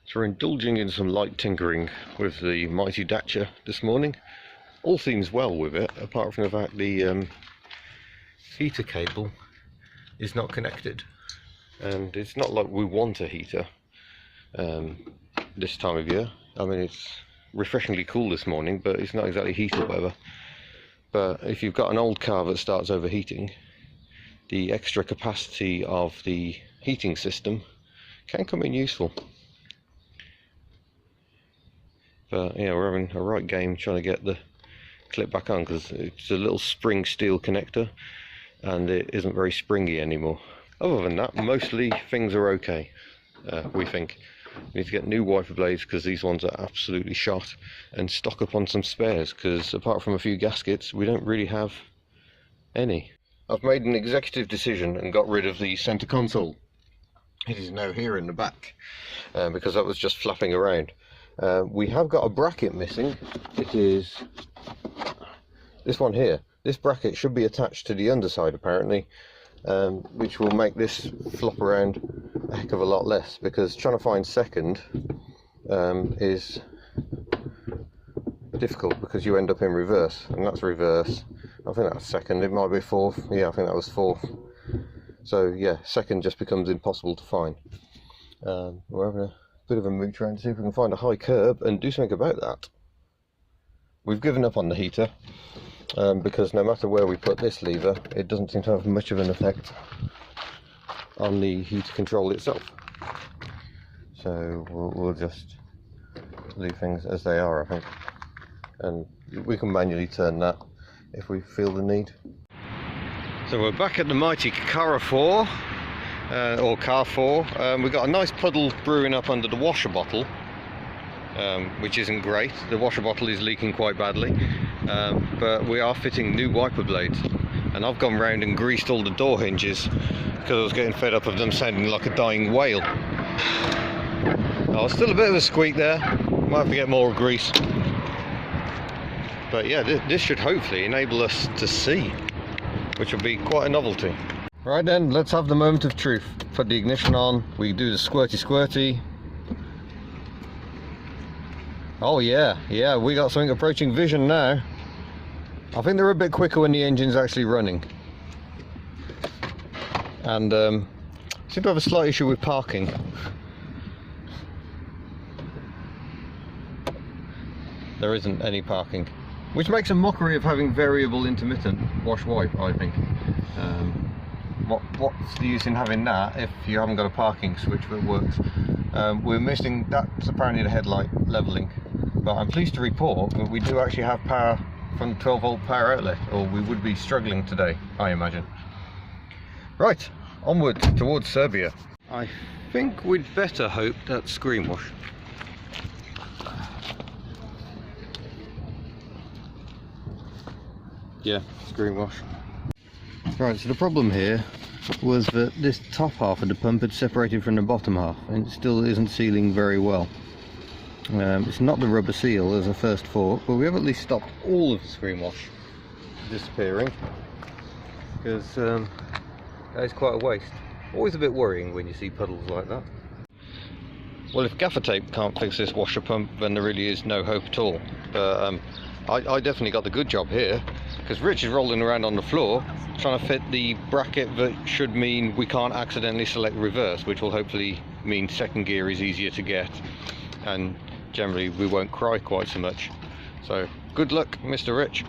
So we're indulging in some light tinkering with the mighty Dacia this morning. All seems well with it, apart from the fact the heater cable is not connected. And it's not like we want a heater this time of year. I mean, it's refreshingly cool this morning, but it's not exactly heater weather. But if you've got an old car that starts overheating, the extra capacity of the heating system can come in useful. But yeah, we're having a right game trying to get the clip back on, because it's a little spring steel connector and it isn't very springy anymore. Other than that, mostly things are okay. We think we need to get new wiper blades because these ones are absolutely shot, and stock up on some spares, because apart from a few gaskets we don't really have any. I've made an executive decision and got rid of the center console. It is now here in the back because that was just flapping around. We have got a bracket missing. It is this one here. This bracket should be attached to the underside apparently, which will make this flop around a heck of a lot less, because trying to find second is difficult because you end up in reverse, and that's reverse. I think that's second, it might be fourth. Yeah, I think that was fourth. So yeah, second just becomes impossible to find. We're having a bit of a mooch around to see if we can find a high curb and do something about that. We've given up on the heater because no matter where we put this lever, it doesn't seem to have much of an effect on the heater control itself. So we'll just leave things as they are, I think, and we can manually turn that if we feel the need. So we're back at the mighty Cara 4, or Car 4. We've got a nice puddle brewing up under the washer bottle, which isn't great. The washer bottle is leaking quite badly, but we are fitting new wiper blades, and I've gone round and greased all the door hinges because I was getting fed up of them sounding like a dying whale. Oh, still a bit of a squeak there, might have to get more grease. But yeah, this should hopefully enable us to see, which will be quite a novelty. Right then, let's have the moment of truth. Put the ignition on, we do the squirty. Oh yeah, we got something approaching vision now. I think they're a bit quicker when the engine's actually running. And seem to have a slight issue with parking. There isn't any parking, which makes a mockery of having variable intermittent wash wipe, I think. What's the use in having that if you haven't got a parking switch that works? We're missing, that's apparently the headlight levelling, but I'm pleased to report that we do actually have power from the 12-volt power outlet, or we would be struggling today, I imagine. Right, onward towards Serbia. I think we'd better hope that's screen wash. Yeah, screen wash. Right, so the problem here was that this top half of the pump had separated from the bottom half, and it still isn't sealing very well. It's not the rubber seal as a first thought, but we have at least stopped all of the screen wash disappearing, because that is quite a waste. Always a bit worrying when you see puddles like that. Well, if gaffer tape can't fix this washer pump, then there really is no hope at all. But I definitely got the good job here, because Rich is rolling around on the floor trying to fit the bracket that should mean we can't accidentally select reverse, which will hopefully mean second gear is easier to get, and generally we won't cry quite so much. So good luck, Mr. Rich.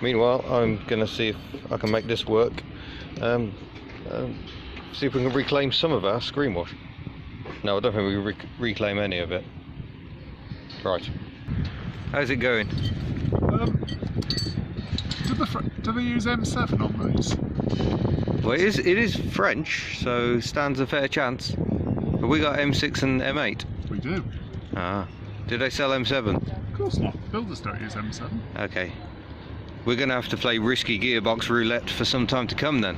Meanwhile, I'm gonna see if I can make this work, see if we can reclaim some of our screen wash. No, I don't think we can reclaim any of it. Right, how's it going? Do they use M7 on these? Well, it is French, so stands a fair chance. But we got M6 and M8. We do. Ah, do they sell M7? Of course not. Builders don't use M7. Okay. We're going to have to play risky gearbox roulette for some time to come then.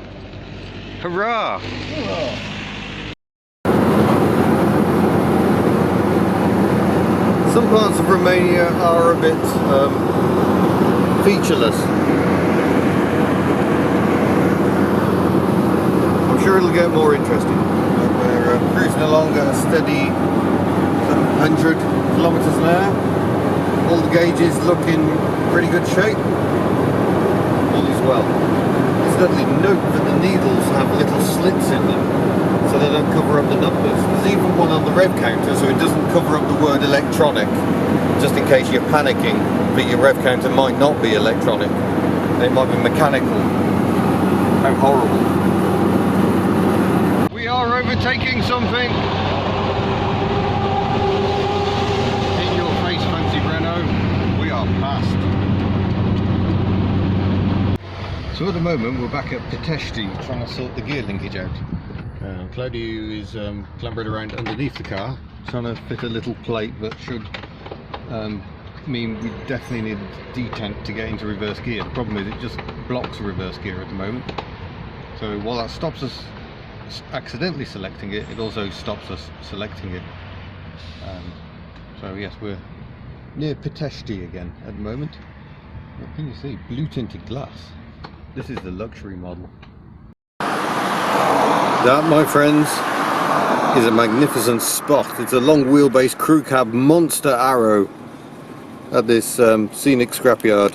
Hurrah! Hurrah! Some parts of Romania are a bit featureless. I'm sure it'll get more interesting. We're cruising along at a steady 100 kilometers an hour. All the gauges look in pretty good shape. All is well. Incidentally, note that the needles have little slits in them, so they don't cover up the numbers. There's even one on the rev counter, so it doesn't cover up the word electronic, just in case you're panicking that your rev counter might not be electronic. It might be mechanical. How horrible. We are overtaking something. In your face, fancy Renault. We are past. So at the moment we're back at Pitești trying to sort the gear linkage out. Claudio is clambered around underneath the car trying to fit a little plate that should mean we definitely need detent to get into reverse gear. The problem is it just blocks reverse gear at the moment. So while that stops us accidentally selecting it, it also stops us selecting it. So yes, we're near Pitești again at the moment. What can you see? Blue tinted glass. This is the luxury model. That, my friends, is a magnificent spot. It's a long wheelbase crew cab monster Arrow at this scenic scrapyard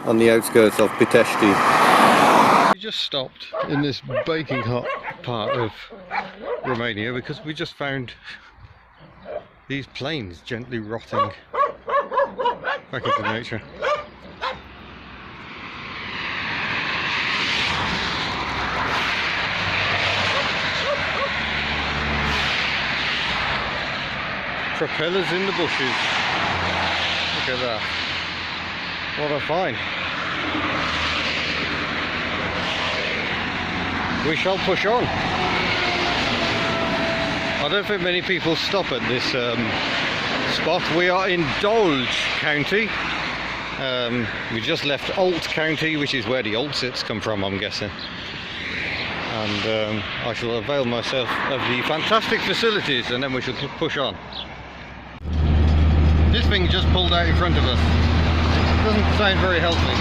on the outskirts of Pitești. We just stopped in this baking hot part of Romania because we just found these planes gently rotting back into nature. Propellers in the bushes. Look at that. What a find. We shall push on. I don't think many people stop at this spot. We are in Dolj County. We just left Alt County, which is where the Altsits come from, I'm guessing. And I shall avail myself of the fantastic facilities and then we shall push on. This thing just pulled out in front of us. Doesn't sound very healthy.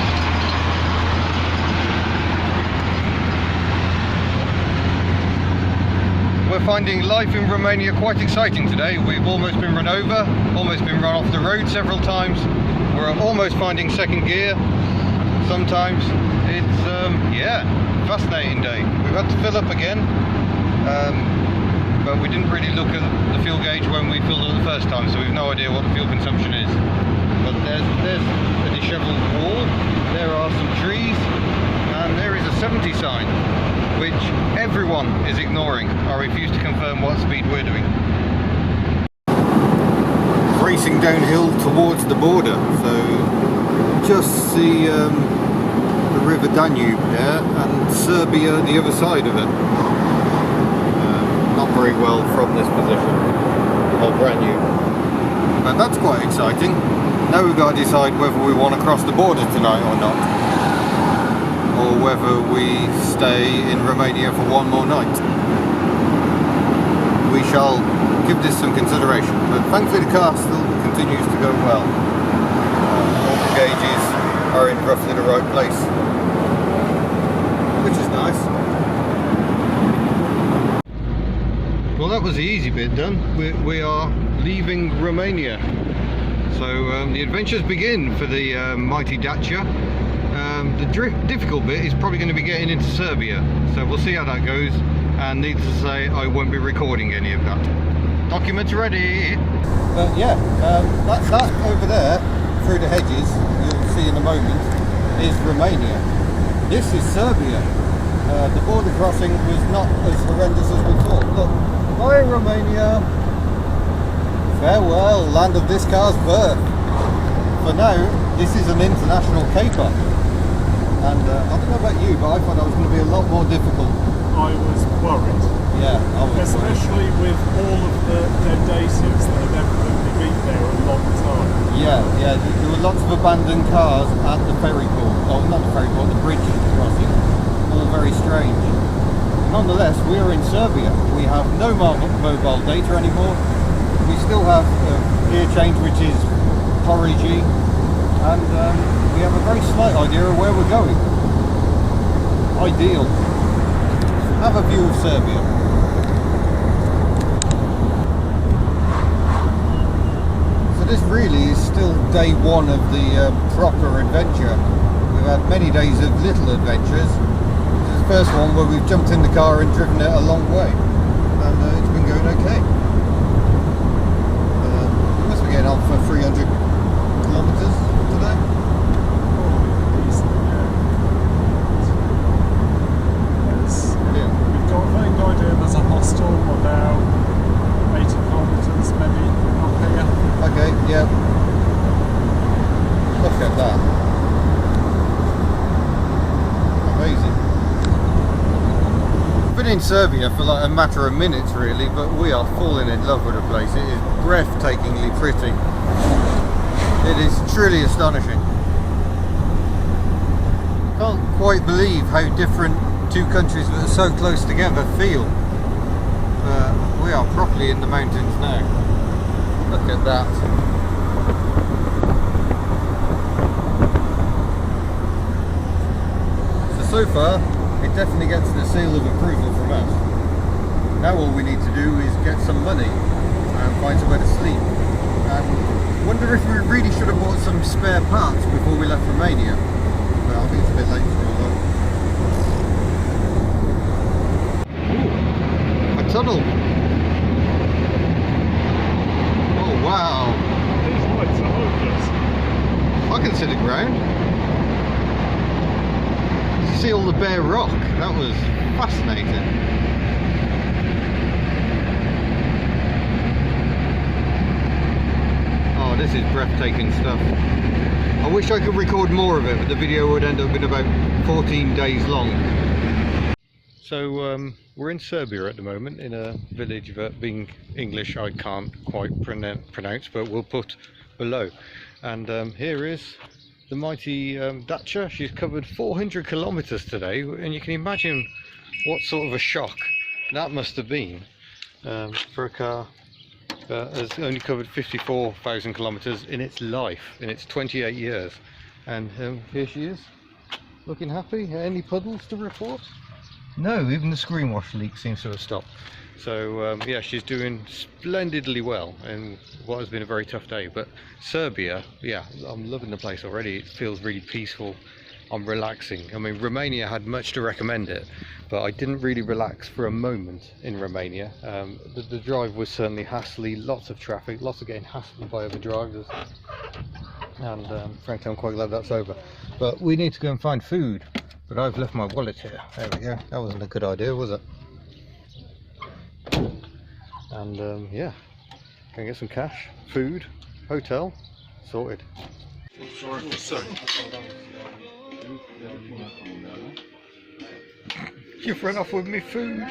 We're finding life in Romania quite exciting today. We've almost been run over, almost been run off the road several times. We're almost finding second gear sometimes. It's, yeah, fascinating day. We've had to fill up again. But we didn't really look at the fuel gauge when we filled it the first time, so we've no idea what the fuel consumption is. But there's a disheveled wall, there are some trees, and there is a 70 sign, which everyone is ignoring. I refuse to confirm what speed we're doing. Racing downhill towards the border, so just see the River Danube there, and Serbia the other side of it. Not very well from this position, or brand new. But that's quite exciting. Now we've got to decide whether we want to cross the border tonight or not, or whether we stay in Romania for one more night. We shall give this some consideration, but thankfully the car still continues to go well. All the gauges are in roughly the right place, which is nice. Well, that was the easy bit done. We are leaving Romania. So the adventures begin for the mighty Dacia. The difficult bit is probably going to be getting into Serbia. So we'll see how that goes. And needless to say, I won't be recording any of that. Documents ready! But yeah, that over there, through the hedges, you'll see in a moment, is Romania. This is Serbia. The border crossing was not as horrendous as we thought. Look. Bye Romania, farewell land of this car's birth. For now, this is an international caper, and I don't know about you, but I thought that was going to be a lot more difficult. I was worried. Yeah, I was especially worried. With all of the Dacias that have evidently been there a long time. Yeah, there were lots of abandoned cars at the ferry port. Oh, not the ferry port, the bridge crossing. All very strange. Nonetheless, we are in Serbia. We have no mobile data anymore. We still have gear change, which is Porridgy, and we have a very slight idea of where we're going. Ideal. Have a view of Serbia. really is still day one of the proper adventure. We've had many days of little adventures. This is the first one where we've jumped in the car and driven it a long way, and it's been going okay. We must be getting on for 300 kilometres today. Yeah. We've got a vague idea there's a hostel about 80 kilometres maybe up here. Okay, yeah. Look at that. Amazing. I've been in Serbia for like a matter of minutes really, but we are falling in love with the place. It is breathtakingly pretty. It is truly astonishing. Can't quite believe how different two countries that are so close together feel. We are properly in the mountains now. Look at that. So far, it definitely gets the seal of approval from us. Now all we need to do is get some money and find somewhere to sleep. And wonder if we really should have bought some spare parts before we left Romania. But I think it's a bit late for all that. Ooh, a tunnel. Oh wow. These lights are hopeless. I can see the ground. See all the bare rock. That was fascinating. Oh, this is breathtaking stuff. I wish I could record more of it, but the video would end up being about 14 days long. So we're in Serbia at the moment, in a village that, being English, I can't quite pronounce, but we'll put below. And here is the mighty Dacia. She's covered 400 kilometers today, and you can imagine what sort of a shock that must have been for a car that has only covered 54,000 kilometers in its life, in its 28 years. And here she is, looking happy. Any puddles to report? No, even the screen wash leak seems to have stopped. So yeah, she's doing splendidly well in what has been a very tough day. But Serbia, yeah, I'm loving the place already. It feels really peaceful. I'm relaxing. I mean, Romania had much to recommend it, but I didn't really relax for a moment in Romania. The drive was certainly hassly, lots of traffic, lots of getting hassled by other drivers. And frankly, I'm quite glad that's over. But we need to go and find food. But I've left my wallet here. There we go. That wasn't a good idea, was it? And yeah, can get some cash, food, hotel, sorted. You've run off with me food.